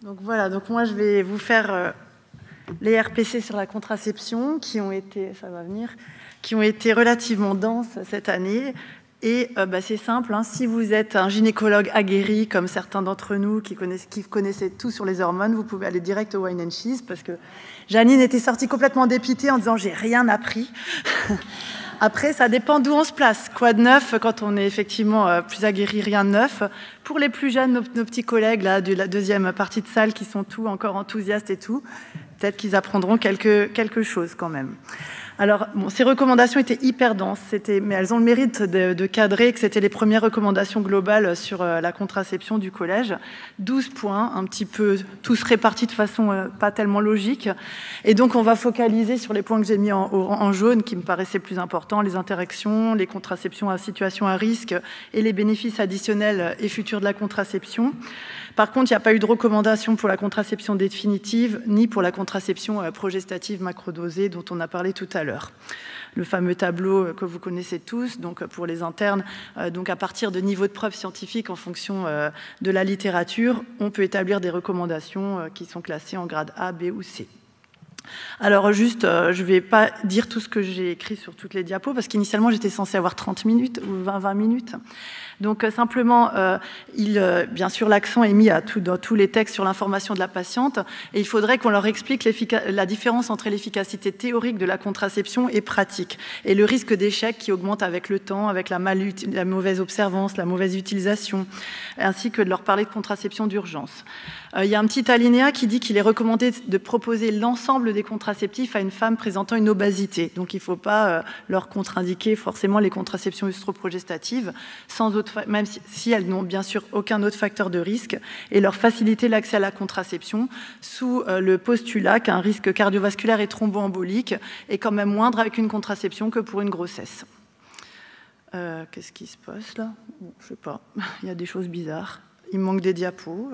Donc voilà, donc moi je vais vous faire les RPC sur la contraception qui ont été, ça va venir, qui ont été relativement denses cette année. Et c'est simple, hein, si vous êtes un gynécologue aguerri, comme certains d'entre nous qui connaissaient tout sur les hormones, vous pouvez aller direct au wine and cheese, parce que Janine était sortie complètement dépitée en disant « j'ai rien appris ». Après, ça dépend d'où on se place. Quoi de neuf quand on est effectivement plus aguerri, rien de neuf. Pour les plus jeunes, nos petits collègues là, de la deuxième partie de salle qui sont tous encore enthousiastes et tout, peut-être qu'ils apprendront quelque chose quand même. Alors, bon, ces recommandations étaient hyper denses, mais elles ont le mérite de cadrer que c'était les premières recommandations globales sur la contraception du collège. 12 points, un petit peu tous répartis de façon pas tellement logique. Et donc, on va focaliser sur les points que j'ai mis en jaune, qui me paraissaient plus importants, les interactions, les contraceptions à situation à risque et les bénéfices additionnels et futurs de la contraception. Par contre, il n'y a pas eu de recommandation pour la contraception définitive, ni pour la contraception progestative macrodosée dont on a parlé tout à l'heure. Le fameux tableau que vous connaissez tous, donc pour les internes, donc à partir de niveaux de preuves scientifiques en fonction de la littérature, on peut établir des recommandations qui sont classées en grade A, B ou C. Alors juste, je ne vais pas dire tout ce que j'ai écrit sur toutes les diapos, parce qu'initialement j'étais censée avoir 30 minutes ou 20 minutes. Donc simplement, bien sûr, l'accent est mis dans tous les textes sur l'information de la patiente, et il faudrait qu'on leur explique la différence entre l'efficacité théorique de la contraception et pratique, et le risque d'échec qui augmente avec le temps, avec la mauvaise observance, la mauvaise utilisation, ainsi que de leur parler de contraception d'urgence. Il y a un petit alinéa qui dit qu'il est recommandé de proposer l'ensemble des contraceptifs à une femme présentant une obésité. Donc il ne faut pas leur contre-indiquer forcément les contraceptions œstroprogestatives, même si elles n'ont bien sûr aucun autre facteur de risque, et leur faciliter l'accès à la contraception sous le postulat qu'un risque cardiovasculaire et thromboembolique est quand même moindre avec une contraception que pour une grossesse. Qu'est-ce qui se passe là? Je ne sais pas, il y a des choses bizarres. Il me manque des diapos.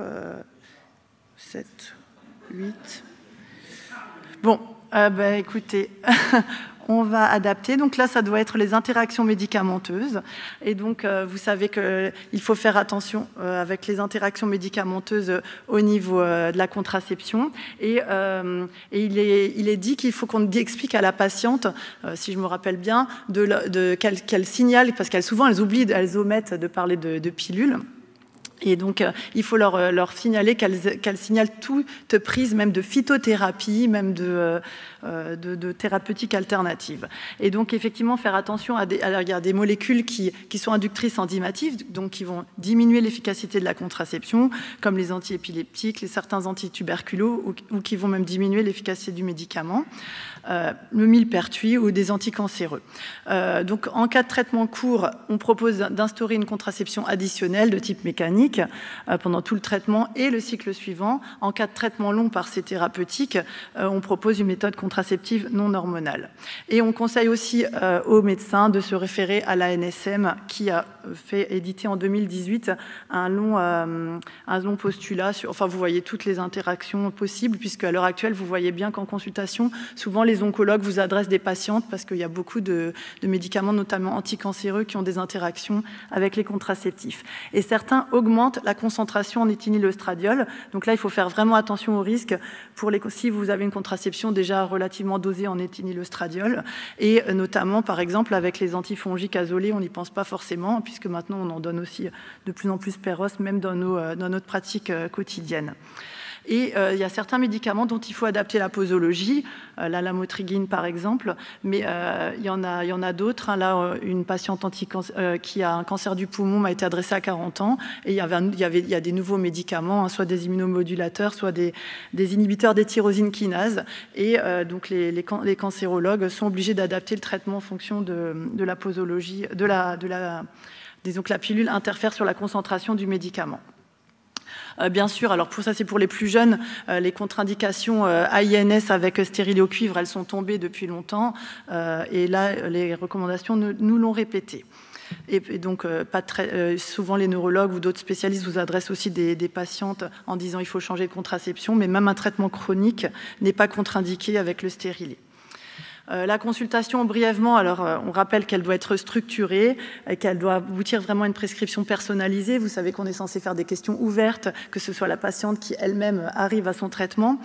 7, 8... Bon, écoutez, on va adapter. Donc là, ça doit être les interactions médicamenteuses. Et donc, vous savez qu'il faut faire attention avec les interactions médicamenteuses au niveau de la contraception. Et il est dit qu'il faut qu'on explique à la patiente, si je me rappelle bien, qu'elle signale, parce qu'elles souvent, elles omettent de parler de pilules. Et donc, il faut leur signaler qu'elles signalent toute prise, même de phytothérapie, même de thérapeutiques alternatives. Et donc, effectivement, faire attention à des molécules qui sont inductrices enzymatives, donc qui vont diminuer l'efficacité de la contraception, comme les antiépileptiques, certains antituberculaux, ou qui vont même diminuer l'efficacité du médicament, le millepertuis ou des anticancéreux. Donc, en cas de traitement court, on propose d'instaurer une contraception additionnelle de type mécanique pendant tout le traitement et le cycle suivant. En cas de traitement long par ces thérapeutiques, on propose une méthode contraceptive non hormonale. Et on conseille aussi aux médecins de se référer à l'ANSM qui a édité en 2018 un long postulat. Enfin, vous voyez toutes les interactions possibles, puisque à l'heure actuelle, vous voyez bien qu'en consultation, souvent les oncologues vous adressent des patientes parce qu'il y a beaucoup de médicaments, notamment anticancéreux, qui ont des interactions avec les contraceptifs. Et certains augmentent la concentration en éthénylestradiol. Donc là, il faut faire vraiment attention au risque si vous avez une contraception déjà relativement dosée en éthénylestradiol, et notamment, par exemple, avec les antifongiques azolés, on n'y pense pas forcément, puisque maintenant, on en donne aussi de plus en plus péros, même dans notre pratique quotidienne. Et il y a certains médicaments dont il faut adapter la posologie, la lamotrigine par exemple, mais il y en a d'autres. Là, une patiente qui a un cancer du poumon m'a été adressée à 40 ans, et il y a des nouveaux médicaments, soit des immunomodulateurs, soit des inhibiteurs des tyrosine kinase, et donc les cancérologues sont obligés d'adapter le traitement en fonction de la posologie, disons que la pilule interfère sur la concentration du médicament. Bien sûr, alors ça c'est pour les plus jeunes, les contre-indications AINS avec stérilet au cuivre, elles sont tombées depuis longtemps, et là les recommandations nous l'ont répété. Et donc, souvent les neurologues ou d'autres spécialistes vous adressent aussi des patientes en disant il faut changer de contraception, mais même un traitement chronique n'est pas contre-indiqué avec le stérilet. La consultation, brièvement, alors on rappelle qu'elle doit être structurée, qu'elle doit aboutir vraiment à une prescription personnalisée. Vous savez qu'on est censé faire des questions ouvertes, que ce soit la patiente qui elle-même arrive à son traitement.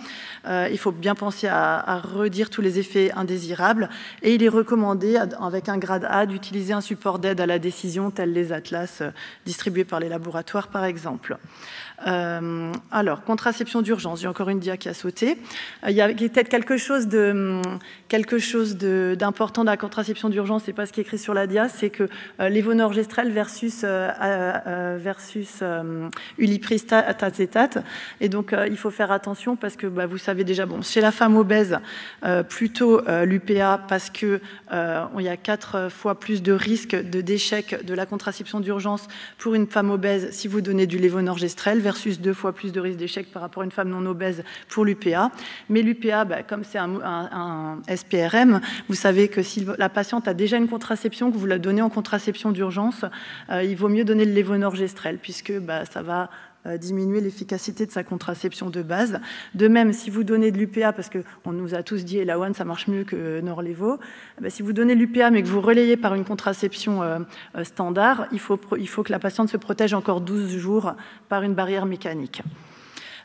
Il faut bien penser à redire tous les effets indésirables. Et il est recommandé, avec un grade A, d'utiliser un support d'aide à la décision, tel les atlas distribués par les laboratoires, par exemple. Alors, contraception d'urgence, j'ai encore une dia qui a sauté. Il y a peut-être quelque chose d'important dans la contraception d'urgence, c'est pas ce qui est écrit sur la dia, c'est que lévonorgestrel versus ulipristate, et donc il faut faire attention parce que vous savez déjà, bon, chez la femme obèse, plutôt l'UPA parce que il y a 4 fois plus de risque d'échec de la contraception d'urgence pour une femme obèse si vous donnez du lévonorgestrel versus 2 fois plus de risque d'échec par rapport à une femme non obèse pour l'UPA. Mais l'UPA, comme c'est un SPRM, vous savez que si la patiente a déjà une contraception, que vous la donnez en contraception d'urgence, il vaut mieux donner le lévonorgestrel puisque ça va diminuer l'efficacité de sa contraception de base. De même, si vous donnez de l'UPA, parce qu'on nous a tous dit Elawan, ça marche mieux que Norlevo, si vous donnez de l'UPA mais que vous relayez par une contraception standard, il faut que la patiente se protège encore 12 jours par une barrière mécanique.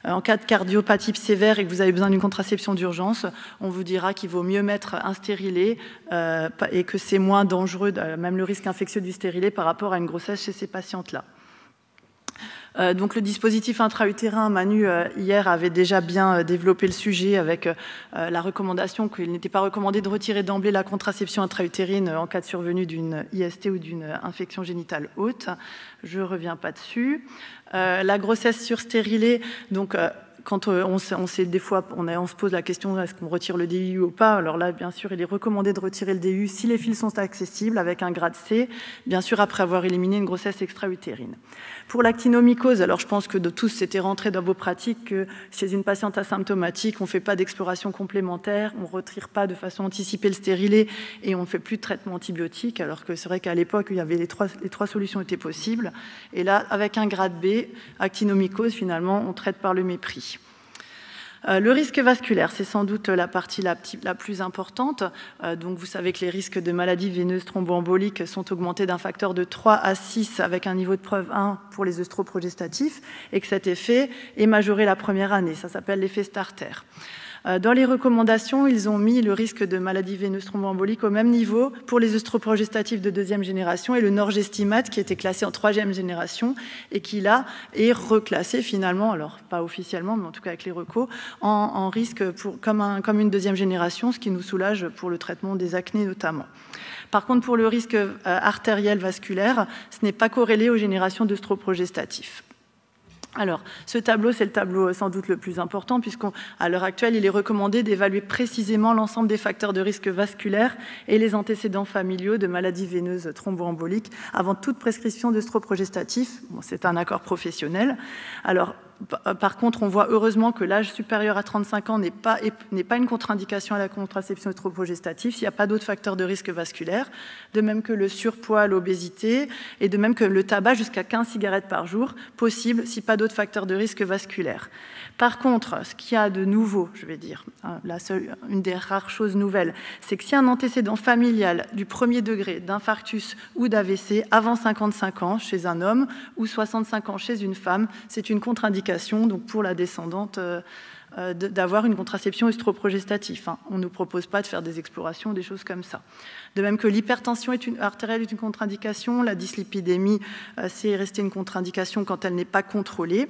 En cas de cardiopathie sévère et que vous avez besoin d'une contraception d'urgence, on vous dira qu'il vaut mieux mettre un stérilet et que c'est moins dangereux, même le risque infectieux du stérilet par rapport à une grossesse chez ces patientes-là. Donc le dispositif intra-utérin, Manu hier avait déjà bien développé le sujet avec la recommandation qu'il n'était pas recommandé de retirer d'emblée la contraception intra-utérine en cas de survenue d'une IST ou d'une infection génitale haute. Je ne reviens pas dessus. La grossesse sur stérilet, donc quand on sait des fois, on se pose la question est-ce qu'on retire le DIU ou pas. Alors là, bien sûr, il est recommandé de retirer le DIU si les fils sont accessibles avec un grade C, bien sûr après avoir éliminé une grossesse extra-utérine. Pour l'actinomycose, alors je pense que de tous c'était rentré dans vos pratiques que chez une patiente asymptomatique, on ne fait pas d'exploration complémentaire, on ne retire pas de façon anticipée le stérilet et on ne fait plus de traitement antibiotique, alors que c'est vrai qu'à l'époque, il y avait les trois solutions étaient possibles. Et là, avec un grade B, actinomycose, finalement, on traite par le mépris. Le risque vasculaire, c'est sans doute la partie la plus importante. Donc vous savez que les risques de maladies veineuses thromboemboliques sont augmentés d'un facteur de 3 à 6 avec un niveau de preuve 1 pour les œstroprogestatifs et que cet effet est majoré la première année. Ça s'appelle l'effet starter. Dans les recommandations, ils ont mis le risque de maladie veineuse thromboembolique au même niveau pour les œstroprogestatifs de 2e génération et le norgestimate qui était classé en 3e génération et qui là est reclassé finalement, alors pas officiellement mais en tout cas avec les recos, en risque comme une 2e génération, ce qui nous soulage pour le traitement des acnés notamment. Par contre, pour le risque artériel vasculaire, ce n'est pas corrélé aux générations d'œstroprogestatifs. Alors, ce tableau, c'est le tableau sans doute le plus important, puisqu'à l'heure actuelle, il est recommandé d'évaluer précisément l'ensemble des facteurs de risque vasculaire et les antécédents familiaux de maladies veineuses thromboemboliques avant toute prescription d'œstroprogestatifs. Bon, c'est un accord professionnel. Alors, par contre, on voit heureusement que l'âge supérieur à 35 ans n'est pas une contre-indication à la contraception œstroprogestative s'il n'y a pas d'autres facteurs de risque vasculaire, de même que le surpoids, l'obésité, et de même que le tabac jusqu'à 15 cigarettes par jour, possible si pas d'autres facteurs de risque vasculaire. Par contre, ce qu'il y a de nouveau, je vais dire, une des rares choses nouvelles, c'est que si un antécédent familial du 1er degré d'infarctus ou d'AVC avant 55 ans chez un homme ou 65 ans chez une femme, c'est une contre-indication donc pour la descendante d'avoir une contraception œstroprogestative. On ne nous propose pas de faire des explorations, des choses comme ça. De même que l'hypertension artérielle est une contre-indication, la dyslipidémie, c'est resté une contre-indication quand elle n'est pas contrôlée.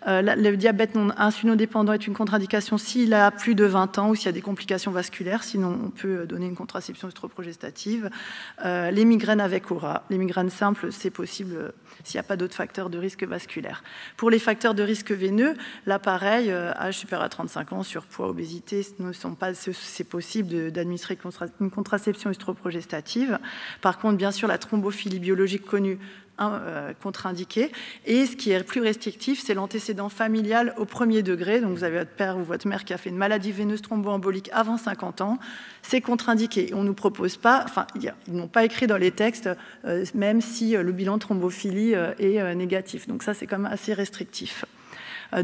Le diabète non insulino-dépendant est une contre-indication s'il a plus de 20 ans ou s'il y a des complications vasculaires, sinon on peut donner une contraception œstroprogestative. Les migraines avec aura, les migraines simples, c'est possible s'il n'y a pas d'autres facteurs de risque vasculaire. Pour les facteurs de risque veineux, là pareil, âge supérieur à 35 ans, surpoids, obésité, c'est possible d'administrer une contraception œstroprogestative. Par contre, bien sûr, la thrombophilie biologique connue contre-indiquée. Et ce qui est plus restrictif, c'est l'antécédent familial au 1er degré. Donc vous avez votre père ou votre mère qui a fait une maladie veineuse thromboembolique avant 50 ans. C'est contre-indiqué. On ne nous propose pas, ils n'ont pas écrit dans les textes, même si le bilan de thrombophilie est négatif. Donc ça, c'est quand même assez restrictif.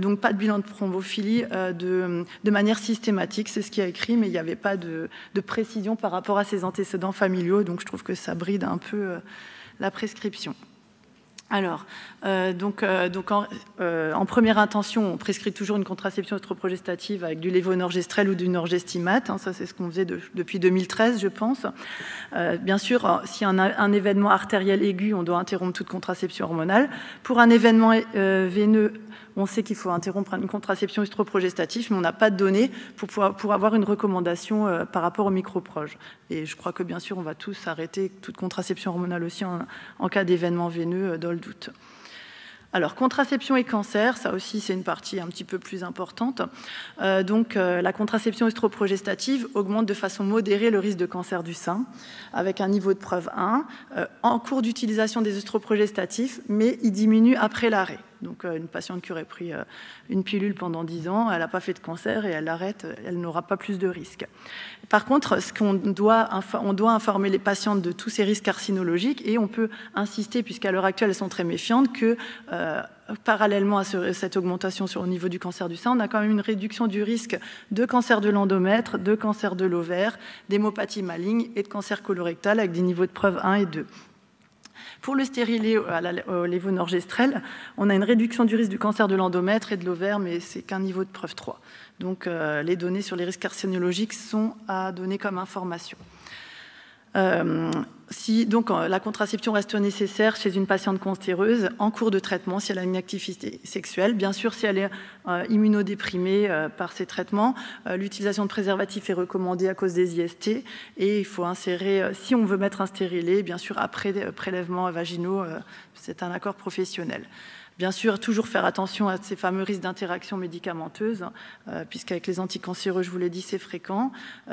Donc pas de bilan de thrombophilie de manière systématique, c'est ce qui est écrit, mais il n'y avait pas de précision par rapport à ces antécédents familiaux, donc je trouve que ça bride un peu la prescription. Alors, en première intention, on prescrit toujours une contraception œstroprogestative avec du lévonorgestrel ou du norgestimate. Ça, c'est ce qu'on faisait depuis 2013, je pense. Bien sûr, s'il y a un événement artériel aigu, on doit interrompre toute contraception hormonale. Pour un événement veineux, on sait qu'il faut interrompre une contraception œstroprogestative, mais on n'a pas de données pour avoir une recommandation par rapport au microproge. Et je crois que, bien sûr, on va tous arrêter toute contraception hormonale aussi en cas d'événement veineux dans le doute. Alors, contraception et cancer, ça aussi, c'est une partie un petit peu plus importante. La contraception œstroprogestative augmente de façon modérée le risque de cancer du sein, avec un niveau de preuve 1, en cours d'utilisation des œstroprogestatifs, mais il diminue après l'arrêt. Donc, une patiente qui aurait pris une pilule pendant 10 ans, elle n'a pas fait de cancer et elle l'arrête, elle n'aura pas plus de risques. Par contre, on doit informer les patientes de tous ces risques carcinologiques et on peut insister, puisqu'à l'heure actuelle, elles sont très méfiantes, que parallèlement à cette augmentation au niveau du cancer du sein, on a quand même une réduction du risque de cancer de l'endomètre, de cancer de l'ovaire, d'hémopathie maligne et de cancer colorectal avec des niveaux de preuve 1 et 2. Pour le stérilet au lévonorgestrel, on a une réduction du risque du cancer de l'endomètre et de l'ovaire, mais c'est qu'un niveau de preuve 3. Donc les données sur les risques carcinologiques sont à donner comme information. Si donc la contraception reste nécessaire chez une patiente cancéreuse en cours de traitement, si elle a une activité sexuelle, bien sûr si elle est immunodéprimée par ces traitements, l'utilisation de préservatifs est recommandée à cause des IST et il faut insérer, si on veut mettre un stérilet, bien sûr après prélèvements vaginaux, c'est un accord professionnel. Bien sûr, toujours faire attention à ces fameux risques d'interaction médicamenteuse, puisqu'avec les anticancéreux, je vous l'ai dit, c'est fréquent.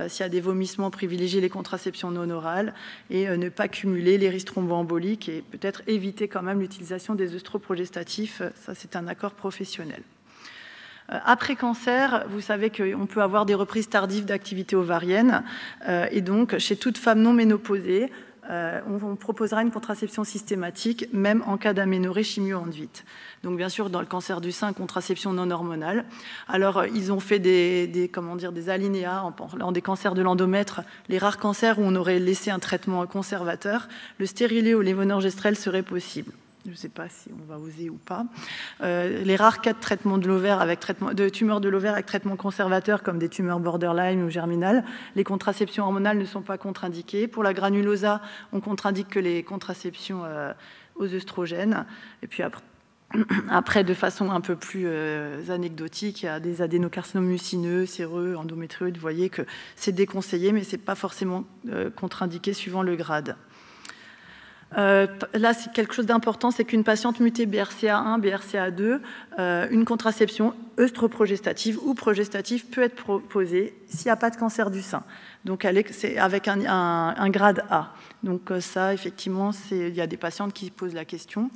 S'il y a des vomissements, privilégier les contraceptions non orales et ne pas cumuler les risques thromboemboliques et peut-être éviter quand même l'utilisation des œstroprogestatifs. Ça, c'est un accord professionnel. Après cancer, vous savez qu'on peut avoir des reprises tardives d'activité ovarienne et donc, chez toute femme non ménopausée, on proposera une contraception systématique, même en cas d'aménorrhée chimio-induite. Donc, bien sûr, dans le cancer du sein, contraception non hormonale. Alors, ils ont fait des alinéas en parlant des cancers de l'endomètre, les rares cancers où on aurait laissé un traitement conservateur. Le stérilet au lévonorgestrel serait possible. Je ne sais pas si on va oser ou pas. Les rares cas de traitement de l'ovaire de tumeurs de l'ovaire avec traitement conservateur, comme des tumeurs borderline ou germinales, les contraceptions hormonales ne sont pas contre-indiquées. Pour la granulosa, on contre-indique que les contraceptions aux œstrogènes. Et puis après, de façon un peu plus anecdotique, il y a des adénocarcinomes mucineux, séreux, endométrieux. Vous voyez que c'est déconseillé, mais ce n'est pas forcément contre-indiqué suivant le grade. Là, c'est quelque chose d'important, c'est qu'une patiente mutée BRCA1, BRCA2, une contraception œstroprogestative ou progestative peut être proposée s'il n'y a pas de cancer du sein. Donc, c'est avec un grade A. Donc, ça, effectivement, il y a des patientes qui posent la question.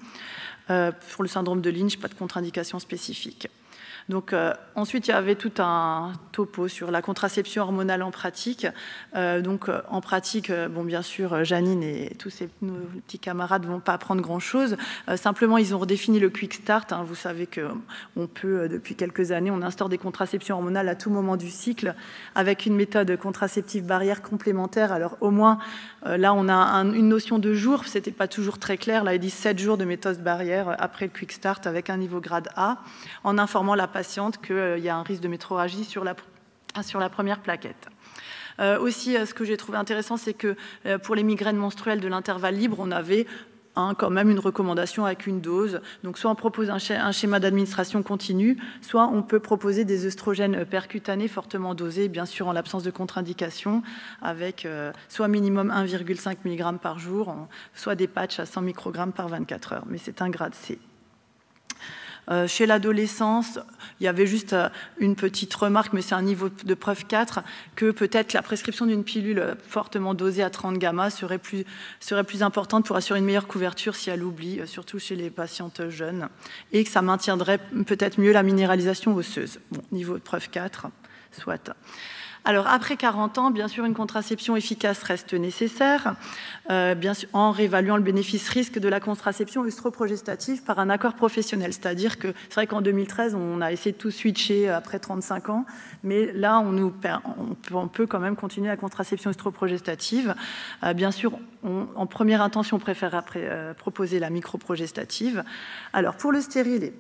Pour le syndrome de Lynch, pas de contre-indication spécifique. Donc, ensuite, il y avait tout un topo sur la contraception hormonale en pratique. En pratique, bien sûr, Janine et tous nos petits camarades ne vont pas apprendre grand-chose. Simplement, ils ont redéfini le quick start. Vous savez qu'on peut, depuis quelques années, on instaure des contraceptions hormonales à tout moment du cycle avec une méthode contraceptive barrière complémentaire. Alors, au moins, là, on a une notion de jour. Ce n'était pas toujours très clair. Là, il dit 7 jours de méthode barrière après le quick start avec un niveau grade A, en informant la patiente qu'il y a un risque de métrorragie sur la première plaquette. Aussi, ce que j'ai trouvé intéressant, c'est que pour les migraines menstruelles de l'intervalle libre, on avait quand même une recommandation avec une dose. Donc, soit on propose un schéma d'administration continue, soit on peut proposer des œstrogènes percutanés fortement dosés, bien sûr en l'absence de contre-indication, avec soit minimum 1,5 mg par jour, soit des patchs à 100 microgrammes par 24 heures. Mais c'est un grade C. Chez l'adolescence, il y avait juste une petite remarque, mais c'est un niveau de preuve 4, que peut-être la prescription d'une pilule fortement dosée à 30 gamma serait plus importante pour assurer une meilleure couverture si elle oublie, surtout chez les patientes jeunes, et que ça maintiendrait peut-être mieux la minéralisation osseuse. Bon, niveau de preuve 4, soit. Alors, après 40 ans, bien sûr, une contraception efficace reste nécessaire, bien sûr, en réévaluant le bénéfice-risque de la contraception œstroprogestative par un accord professionnel. C'est-à-dire que c'est vrai qu'en 2013, on a essayé de tout switcher après 35 ans, mais là, on peut quand même continuer la contraception œstroprogestative. Bien sûr, en première intention, on préfère proposer la microprogestative. Alors, pour le stérilet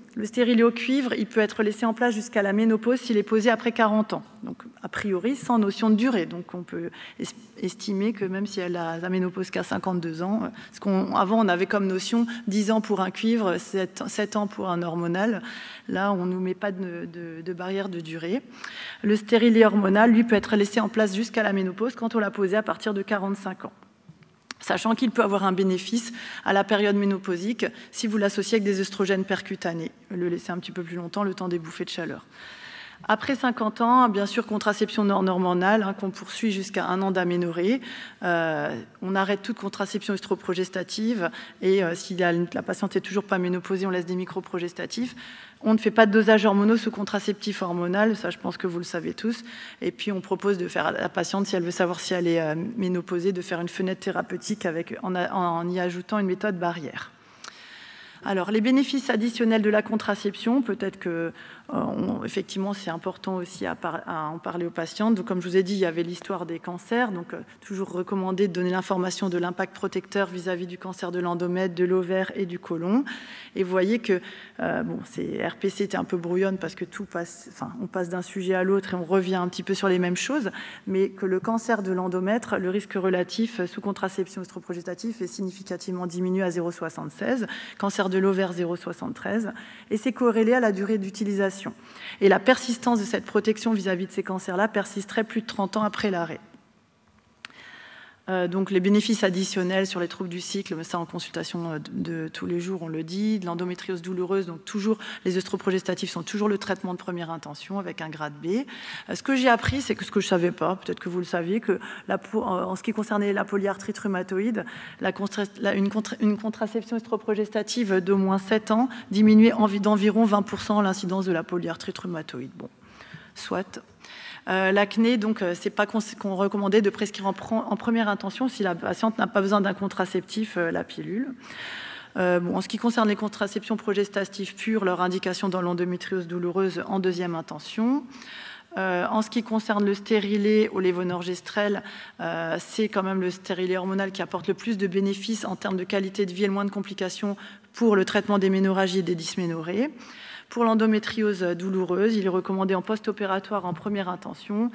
au cuivre, il peut être laissé en place jusqu'à la ménopause s'il est posé après 40 ans. Donc, a priori, sans notion de durée. Donc, on peut estimer que même si elle a la ménopause qu'à 52 ans, parce qu'avant, on avait comme notion 10 ans pour un cuivre, 7 ans pour un hormonal. Là, on ne nous met pas de barrière de durée. Le stérilet hormonal, lui, peut être laissé en place jusqu'à la ménopause quand on l'a posé à partir de 45 ans. Sachant qu'il peut avoir un bénéfice à la période ménopausique si vous l'associez avec des œstrogènes percutanés. Le laisser un petit peu plus longtemps, le temps des bouffées de chaleur. Après 50 ans, bien sûr, contraception non hormonale, qu'on poursuit jusqu'à 1 an d'aménorrhée. On arrête toute contraception œstroprogestative et si la patiente n'est toujours pas ménopausée, on laisse des microprogestatifs. On ne fait pas de dosage hormonaux sous contraceptif hormonal, ça je pense que vous le savez tous. Et puis on propose de faire à la patiente, si elle veut savoir si elle est ménopausée, de faire une fenêtre thérapeutique en y ajoutant une méthode barrière. Alors, les bénéfices additionnels de la contraception, peut-être que, effectivement, c'est important aussi à en parler aux patientes. Donc, comme je vous ai dit, il y avait l'histoire des cancers. Donc, toujours recommandé de donner l'information de l'impact protecteur vis-à-vis du cancer de l'endomètre, de l'ovaire et du côlon. Et vous voyez que, ces RPC étaient un peu brouillonnes parce que on passe d'un sujet à l'autre et on revient un petit peu sur les mêmes choses, mais que le cancer de l'endomètre, le risque relatif sous contraception œstroprogestative est significativement diminué à 0,76. Cancer de l'ovaire 0,73 et c'est corrélé à la durée d'utilisation. Et la persistance de cette protection vis-à-vis de ces cancers-là persisterait plus de 30 ans après l'arrêt. Donc les bénéfices additionnels sur les troubles du cycle, mais ça en consultation de tous les jours, on le dit, de l'endométriose douloureuse, donc toujours les œstroprogestatifs sont toujours le traitement de première intention avec un grade B. Ce que j'ai appris, c'est que ce que je ne savais pas, peut-être que vous le saviez, que en ce qui concernait la polyarthrite rhumatoïde, une contraception œstroprogestative d'au moins 7 ans diminuait d'environ 20% l'incidence de la polyarthrite rhumatoïde. Bon, soit. L'acné, donc, c'est pas qu'on recommandait de prescrire en première intention si la patiente n'a pas besoin d'un contraceptif, la pilule. En ce qui concerne les contraceptions progestatives pures, leur indication dans l'endométriose douloureuse en deuxième intention. En ce qui concerne le stérilet au lévonorgestrel, c'est quand même le stérilet hormonal qui apporte le plus de bénéfices en termes de qualité de vie et le moins de complications pour le traitement des ménorrhagies et des dysménorrhées. Pour l'endométriose douloureuse, il est recommandé en post-opératoire en première intention,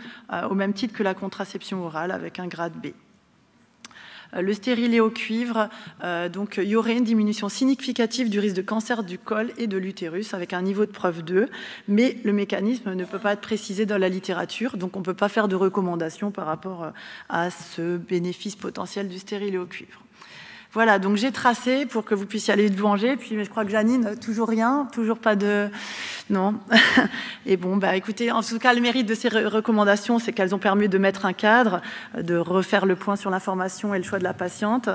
au même titre que la contraception orale avec un grade B. Le stérilet au cuivre, donc il y aurait une diminution significative du risque de cancer du col et de l'utérus avec un niveau de preuve 2, mais le mécanisme ne peut pas être précisé dans la littérature, donc on ne peut pas faire de recommandation par rapport à ce bénéfice potentiel du stérilet au cuivre. Voilà, donc j'ai tracé pour que vous puissiez aller vous manger. Puis je crois que Janine, toujours rien, toujours pas de... Non. Et bon, écoutez, en tout cas, le mérite de ces recommandations, c'est qu'elles ont permis de mettre un cadre, de refaire le point sur l'information et le choix de la patiente,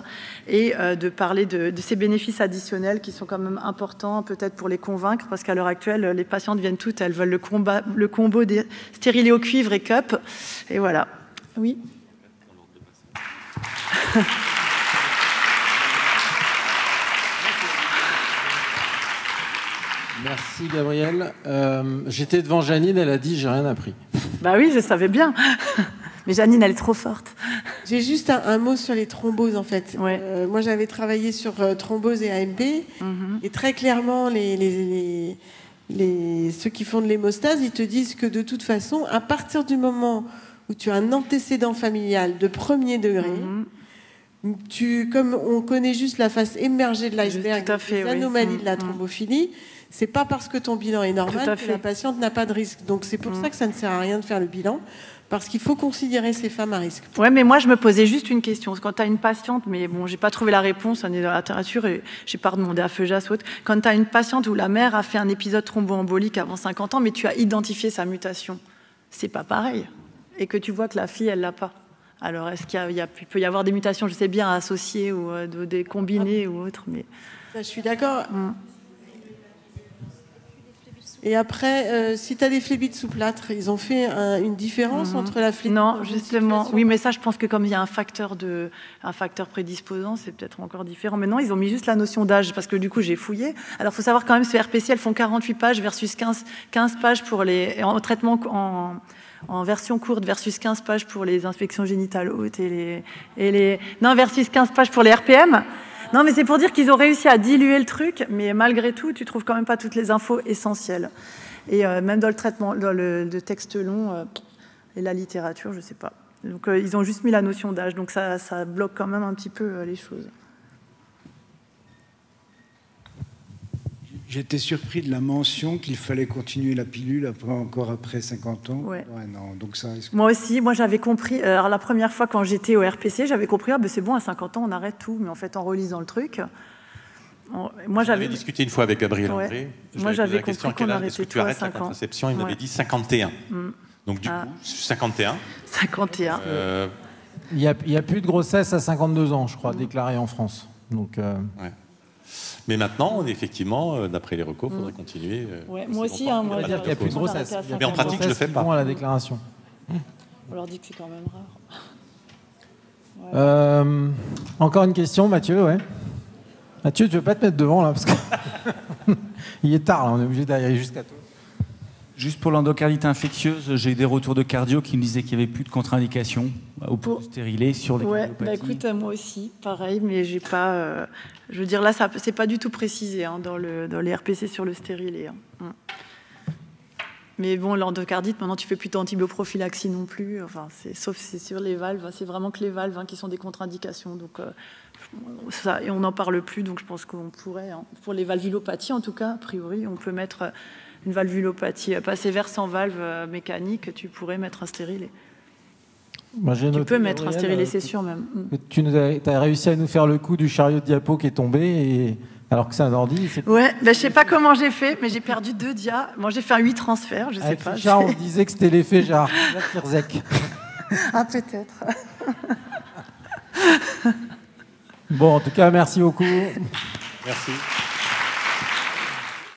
et de parler de ces bénéfices additionnels qui sont quand même importants, peut-être pour les convaincre, parce qu'à l'heure actuelle, les patientes viennent toutes, elles veulent le combo des stérilés au cuivre et cup. Et voilà. Oui. Merci Gabrielle. J'étais devant Janine, elle a dit j'ai rien appris. Bah oui, je savais bien. Mais Janine, elle est trop forte. J'ai juste un mot sur les thromboses en fait. Ouais. Moi j'avais travaillé sur thrombose et AMP et très clairement ceux qui font de l'hémostase, ils te disent que de toute façon, à partir du moment où tu as un antécédent familial de premier degré, comme on connaît juste la face émergée de l'iceberg, les anomalies de la thrombophilie, c'est pas parce que ton bilan est normal que la patiente n'a pas de risque. Donc c'est pour ça que ça ne sert à rien de faire le bilan, parce qu'il faut considérer ces femmes à risque. Ouais, mais moi je me posais juste une question. Quand tu as une patiente, mais bon, j'ai pas trouvé la réponse, on est dans la littérature et j'ai pas demandé à Feujas ou autre. Quand tu as une patiente où la mère a fait un épisode thromboembolique avant 50 ans, mais tu as identifié sa mutation, c'est pas pareil. Et que tu vois que la fille, elle l'a pas. Alors, est-ce qu'il peut y avoir des mutations, je sais bien, associées ou des combinées ou autres, mais... Ça, je suis d'accord. Et après, si tu as des phlébites sous plâtre, ils ont fait une différence entre la phlébite... Non, justement. Oui, mais ça, je pense que comme il y a un facteur prédisposant, c'est peut-être encore différent. Mais non, ils ont mis juste la notion d'âge, parce que du coup, j'ai fouillé. Alors, il faut savoir quand même, ces RPC, elles font 48 pages versus 15 pages pour en traitement en version courte versus 15 pages pour les inspections génitales hautes non, versus 15 pages pour les RPM. Non, mais c'est pour dire qu'ils ont réussi à diluer le truc, mais malgré tout, tu trouves quand même pas toutes les infos essentielles. Et même dans le traitement, dans le texte long et la littérature, je sais pas. Donc ils ont juste mis la notion d'âge, donc ça bloque quand même un petit peu les choses. J'étais surpris de la mention qu'il fallait continuer la pilule encore après 50 ans. Ouais. Non, donc ça risque... Moi aussi, j'avais compris, alors la première fois quand j'étais au RPC, j'avais compris, c'est bon, à 50 ans, on arrête tout. Mais en fait, en relisant le truc, j'avais discuté une fois avec Gabriel André. Moi, j'avais compris qu'on arrêtait tout à 5 ans. Contraception, il m'avait dit 51. Donc du coup, 51. 51. Il n'y a plus de grossesse à 52 ans, je crois, déclarée en France. Donc... Ouais. Mais maintenant, effectivement, d'après les recours, il faudrait continuer. Moi aussi, moi, il n'y a plus de grossesse. Mais en pratique, je ne le fais pas. À la déclaration. On leur dit que c'est quand même rare. Ouais. Encore une question, Mathieu, ouais. Mathieu, tu ne veux pas te mettre devant, là, parce que il est tard, là, on est obligé d'arriver jusqu'à toi. Juste pour l'endocardite infectieuse, j'ai eu des retours de cardio qui me disaient qu'il n'y avait plus de contre-indication au stérilet sur les cardiopathies. Écoute, moi aussi, pareil, mais j'ai pas... je veux dire, là, c'est pas du tout précisé dans les RPC sur le stérilet. Mais bon, l'endocardite, maintenant, tu fais plus d'antibioprophylaxie non plus. Enfin, sauf c'est sur les valves. C'est vraiment que les valves qui sont des contre-indications. Donc, ça, et on n'en parle plus. Donc, je pense qu'on pourrait, pour les valvulopathies, en tout cas, a priori, on peut mettre... une valvulopathie pas sévère sans valve mécanique, tu pourrais mettre un stérilet. Tu peux mettre un stérilet, c'est sûr même. Tu as réussi à nous faire le coup du chariot de diapo qui est tombé, alors que c'est un ordi. Ouais, je sais pas comment j'ai fait, mais j'ai perdu 2 dias. Moi, j'ai fait 8 transferts, je sais pas. Richard, on disait que c'était l'effet Gérard Kirzek. Ah, peut-être. Bon, en tout cas, merci beaucoup. Merci.